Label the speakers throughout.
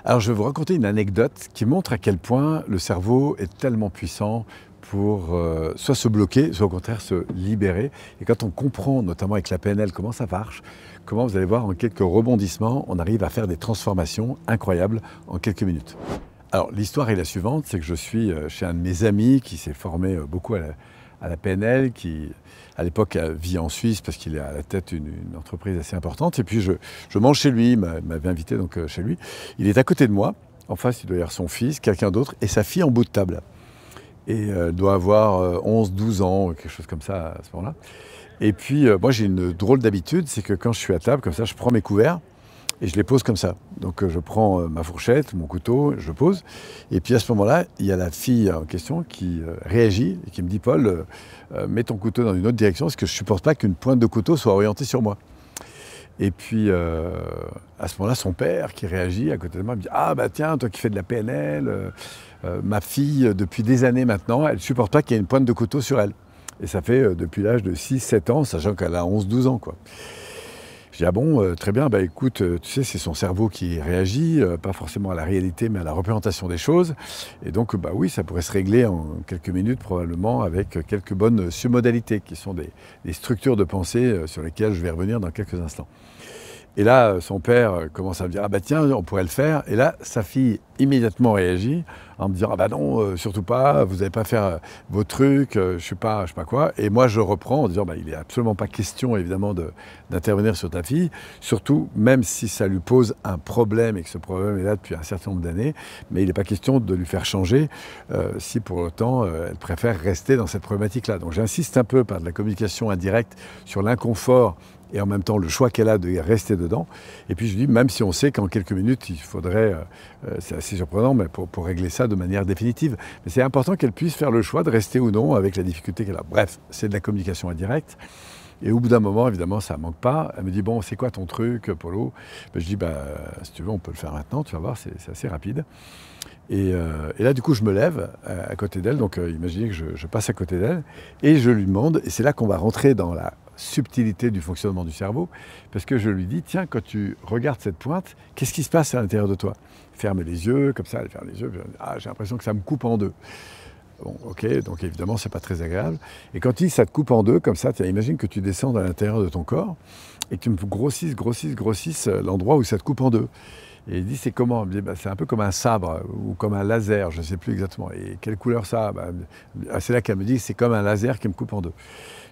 Speaker 1: Alors, je vais vous raconter une anecdote qui montre à quel point le cerveau est tellement puissant pour soit se bloquer, soit au contraire se libérer. Et quand on comprend, notamment avec la PNL, comment ça marche, comment vous allez voir en quelques rebondissements, on arrive à faire des transformations incroyables en quelques minutes. Alors, l'histoire est la suivante, c'est que je suis chez un de mes amis qui s'est formé beaucoup à la PNL, qui à l'époque vit en Suisse parce qu'il est à la tête d'une entreprise assez importante. Et puis je mange chez lui, il m'avait invité donc chez lui. Il est à côté de moi, en face il doit y avoir son fils, quelqu'un d'autre, et sa fille en bout de table. Et elle doit avoir 11-12 ans, quelque chose comme ça à ce moment-là. Et puis moi j'ai une drôle d'habitude, c'est que quand je suis à table, comme ça je prends mes couverts, et je les pose comme ça. Donc je prends ma fourchette, mon couteau, je le pose. Et puis à ce moment-là, il y a la fille en question qui réagit et qui me dit « Paul, mets ton couteau dans une autre direction parce que je ne supporte pas qu'une pointe de couteau soit orientée sur moi. » Et puis à ce moment-là, son père qui réagit à côté de moi me dit « Ah bah tiens, toi qui fais de la PNL, ma fille, depuis des années maintenant, elle ne supporte pas qu'il y ait une pointe de couteau sur elle. » Et ça fait depuis l'âge de 6-7 ans, sachant qu'elle a 11-12 ans, quoi. Je dis, ah bon, très bien, bah écoute, tu sais, c'est son cerveau qui réagit, pas forcément à la réalité, mais à la représentation des choses. Et donc, bah oui, ça pourrait se régler en quelques minutes, probablement, avec quelques bonnes submodalités, qui sont des structures de pensée sur lesquelles je vais revenir dans quelques instants. Et là, son père commence à me dire, ah bah tiens, on pourrait le faire. Et là, sa fille immédiatement réagit en me disant, ah bah non, surtout pas, vous n'allez pas faire vos trucs, je sais pas quoi. Et moi, je reprends en disant, bah il n'est absolument pas question, évidemment, d'intervenir sur ta fille, surtout même si ça lui pose un problème et que ce problème est là depuis un certain nombre d'années, mais il n'est pas question de lui faire changer si pour autant elle préfère rester dans cette problématique-là. Donc j'insiste un peu par de la communication indirecte sur l'inconfort et en même temps le choix qu'elle a de rester dedans. Et puis je dis, même si on sait qu'en quelques minutes, il faudrait, c'est assez surprenant, mais pour régler ça de manière définitive, mais c'est important qu'elle puisse faire le choix de rester ou non avec la difficulté qu'elle a. Bref, c'est de la communication indirecte. Et au bout d'un moment, évidemment, ça ne manque pas. Elle me dit, bon, c'est quoi ton truc, Polo? Ben, je dis, bah, si tu veux, on peut le faire maintenant, tu vas voir, c'est assez rapide. Et là, du coup, je me lève à côté d'elle, donc imaginez que je passe à côté d'elle, et je lui demande, et c'est là qu'on va rentrer dans la subtilité du fonctionnement du cerveau, parce que je lui dis, tiens, quand tu regardes cette pointe, qu'est-ce qui se passe à l'intérieur de toi? Ferme les yeux, comme ça, elle ferme les yeux, ah, j'ai l'impression que ça me coupe en deux. Bon, ok, donc évidemment, c'est pas très agréable. Et quand ça te coupe en deux, comme ça, imagine que tu descends à l'intérieur de ton corps, et que tu me grossisses l'endroit où ça te coupe en deux. Et il dit, c'est comment? Il me dit, bah, c'est un peu comme un sabre ou comme un laser, je ne sais plus exactement. Et quelle couleur ça a? Bah, c'est là qu'elle me dit, c'est comme un laser qui me coupe en deux.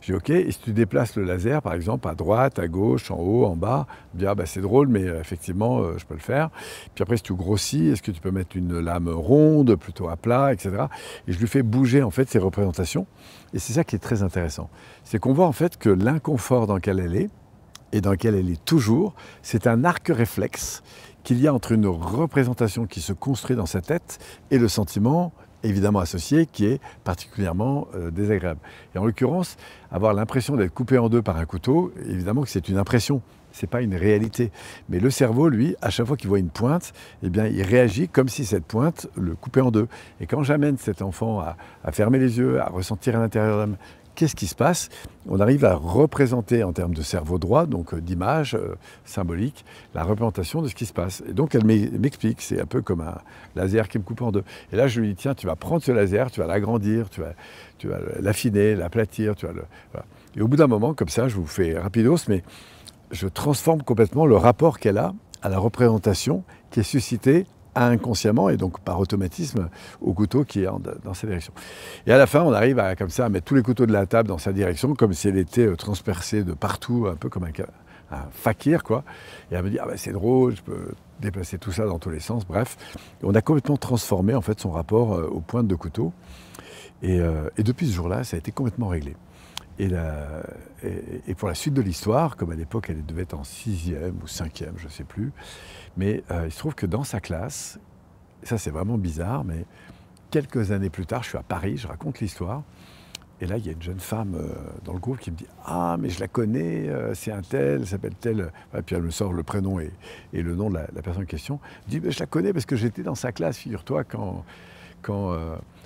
Speaker 1: Je dis, ok, et si tu déplaces le laser, par exemple, à droite, à gauche, en haut, en bas, je dis, ah, bah, c'est drôle, mais effectivement, je peux le faire. Puis après, si tu grossis, est-ce que tu peux mettre une lame ronde, plutôt à plat, etc. Et je lui fais bouger, en fait, ces représentations. Et c'est ça qui est très intéressant. C'est qu'on voit, en fait, que l'inconfort dans lequel elle est, et dans lequel elle est toujours, c'est un arc réflexe qu'il y a entre une représentation qui se construit dans sa tête et le sentiment évidemment associé qui est particulièrement désagréable. Et en l'occurrence, avoir l'impression d'être coupé en deux par un couteau, évidemment que c'est une impression, c'est pas une réalité. Mais le cerveau, lui, à chaque fois qu'il voit une pointe, eh bien, il réagit comme si cette pointe le coupait en deux. Et quand j'amène cet enfant à fermer les yeux, à ressentir à l'intérieur d'elle, qu'est-ce qui se passe? On arrive à représenter en termes de cerveau droit, donc d'image symbolique, la représentation de ce qui se passe. Et donc elle m'explique, c'est un peu comme un laser qui me coupe en deux. Et là je lui dis, tiens, tu vas prendre ce laser, tu vas l'agrandir, tu vas l'affiner, l'aplatir, voilà. Et au bout d'un moment, comme ça, je vous fais rapidos, mais je transforme complètement le rapport qu'elle a à la représentation qui est suscitée inconsciemment et donc par automatisme au couteau qui est dans sa direction. Et à la fin, on arrive comme ça à mettre tous les couteaux de la table dans sa direction, comme si elle était transpercée de partout, un peu comme un fakir, quoi. Et elle me dit, ah ben c'est drôle, je peux déplacer tout ça dans tous les sens, bref. Et on a complètement transformé en fait son rapport aux pointes de couteau. Et depuis ce jour-là, ça a été complètement réglé. Et pour la suite de l'histoire, comme à l'époque elle devait être en 6e ou 5e, je ne sais plus, mais il se trouve que dans sa classe, ça c'est vraiment bizarre, mais quelques années plus tard, je suis à Paris, je raconte l'histoire, et là il y a une jeune femme dans le groupe qui me dit « Ah mais je la connais, c'est un tel, elle s'appelle tel », et puis elle me sort le prénom et le nom de la personne en question, elle me dit « Je la connais parce que j'étais dans sa classe, figure-toi, quand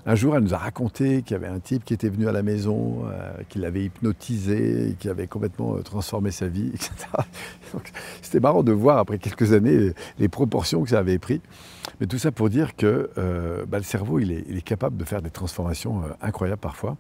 Speaker 1: Un jour, elle nous a raconté qu'il y avait un type qui était venu à la maison, qui l'avait hypnotisé, qui avait complètement transformé sa vie, etc. Donc, c'était marrant de voir, après quelques années, les proportions que ça avait pris. Mais tout ça pour dire que le cerveau, il est capable de faire des transformations incroyables parfois,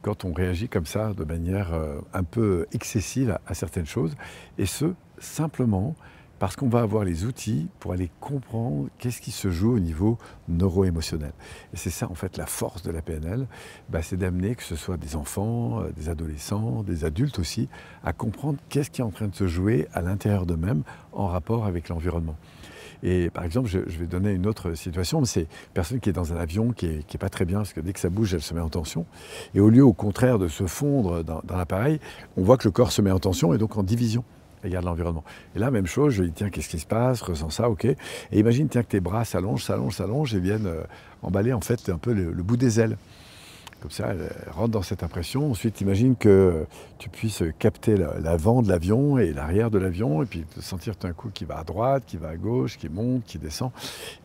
Speaker 1: quand on réagit comme ça, de manière un peu excessive à certaines choses. Et ce, simplement parce qu'on va avoir les outils pour aller comprendre qu'est-ce qui se joue au niveau neuro-émotionnel. Et c'est ça, en fait, la force de la PNL, c'est d'amener, que ce soit des enfants, des adolescents, des adultes aussi, à comprendre qu'est-ce qui est en train de se jouer à l'intérieur d'eux-mêmes en rapport avec l'environnement. Et par exemple, je vais donner une autre situation, c'est une personne qui est dans un avion qui est pas très bien, parce que dès que ça bouge, elle se met en tension. Et au lieu, au contraire, de se fondre dans l'appareil, on voit que le corps se met en tension et donc en division. Regarde l'environnement. Et là, même chose, je lui dis, tiens, qu'est-ce qui se passe? Ressens ça, ok. Et imagine, tiens, que tes bras s'allongent et viennent emballer en fait un peu le bout des ailes. Comme ça, elle rentre dans cette impression. Ensuite, imagine que tu puisses capter l'avant de l'avion et l'arrière de l'avion, et puis te sentir tout d'un coup qui va à droite, qui va à gauche, qui monte, qui descend.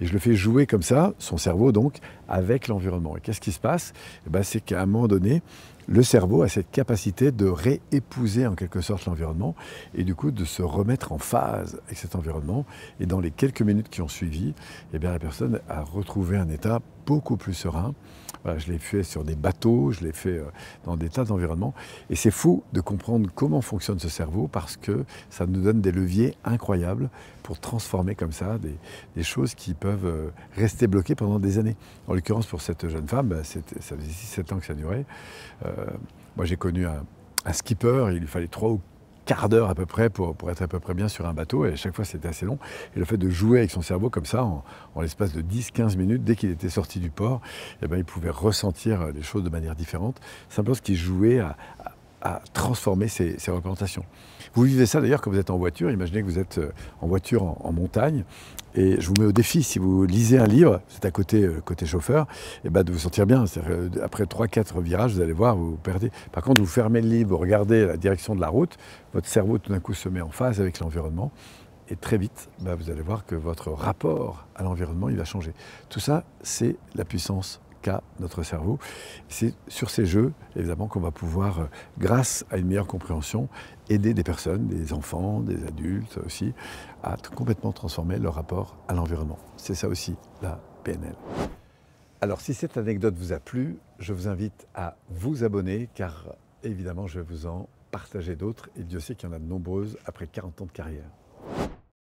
Speaker 1: Et je le fais jouer comme ça, son cerveau donc, avec l'environnement. Et qu'est-ce qui se passe? C'est qu'à un moment donné, le cerveau a cette capacité de réépouser en quelque sorte l'environnement et du coup de se remettre en phase avec cet environnement. Et dans les quelques minutes qui ont suivi, la personne a retrouvé un état beaucoup plus serein. Voilà, je l'ai fait sur des bateaux, je l'ai fait dans des tas d'environnements. Et c'est fou de comprendre comment fonctionne ce cerveau parce que ça nous donne des leviers incroyables pour transformer comme ça des choses qui peuvent rester bloquées pendant des années. En l'occurrence, pour cette jeune femme, ça faisait 6-7 ans que ça durait. Moi, j'ai connu un skipper, il lui fallait 3 ou quart d'heure à peu près pour être à peu près bien sur un bateau, et à chaque fois c'était assez long. Et le fait de jouer avec son cerveau comme ça, en l'espace de 10-15 minutes, dès qu'il était sorti du port, il pouvait ressentir les choses de manière différente, simplement parce qu'il jouait à transformer ses représentations. Vous vivez ça d'ailleurs quand vous êtes en voiture, imaginez que vous êtes en voiture en montagne, et je vous mets au défi, si vous lisez un livre, c'est à côté chauffeur, de vous sentir bien. Après 3-4 virages, vous allez voir, vous perdez. Par contre, vous fermez le livre, vous regardez la direction de la route, votre cerveau tout d'un coup se met en phase avec l'environnement, et très vite, vous allez voir que votre rapport à l'environnement, il va changer. Tout ça, c'est la puissance qu'a notre cerveau. C'est sur ces jeux, évidemment, qu'on va pouvoir, grâce à une meilleure compréhension, aider des personnes, des enfants, des adultes aussi, à complètement transformer leur rapport à l'environnement. C'est ça aussi, la PNL. Alors, si cette anecdote vous a plu, je vous invite à vous abonner, car évidemment, je vais vous en partager d'autres, et Dieu sait qu'il y en a de nombreuses après 40 ans de carrière.